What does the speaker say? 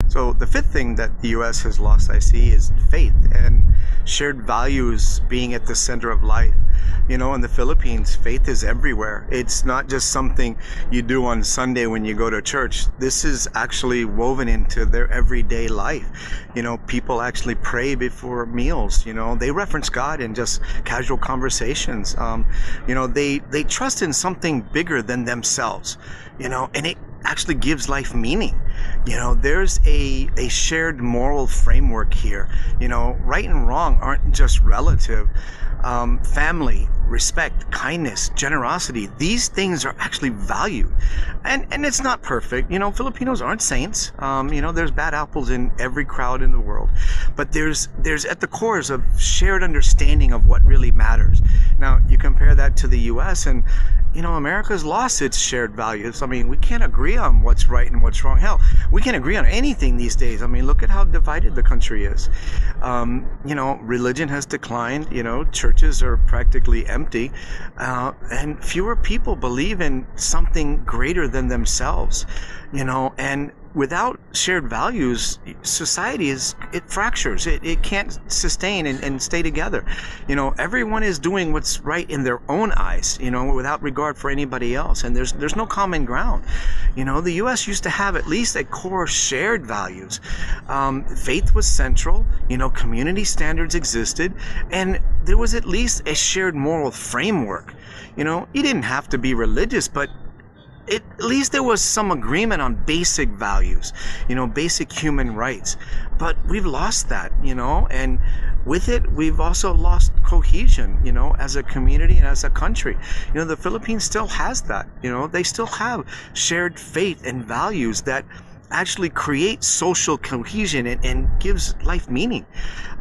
So the fifth thing that the U.S. has lost, I see, is faith and shared values being at the center of life. In the Philippines, faith is everywhere. It's not just something you do on Sunday when you go to church. This is actually woven into their everyday life. People actually pray before meals. They reference God in just casual conversations. They trust in something bigger than themselves, and it actually gives life meaning. There's a shared moral framework here. Right and wrong aren't just relative. Family, respect, kindness, generosity, these things are actually valued. And it's not perfect. Filipinos aren't saints. There's bad apples in every crowd in the world. But there's at the core is a shared understanding of what really matters. Now, you compare that to the U.S. and America's lost its shared values. We can't agree on what's right and what's wrong. Hell, we can't agree on anything these days. Look at how divided the country is. Religion has declined. Churches are practically empty. And fewer people believe in something greater than themselves. And without shared values, society it fractures. It can't sustain and stay together. Everyone is doing what's right in their own eyes, without regard for anybody else. And there's no common ground. The U.S. used to have at least a core shared values. Faith was central. Community standards existed, and there was at least a shared moral framework. You didn't have to be religious, but at least there was some agreement on basic values, basic human rights. But we've lost that, and with it, we've also lost cohesion, as a community and as a country. The Philippines still has that, they still have shared faith and values that actually create social cohesion and gives life meaning.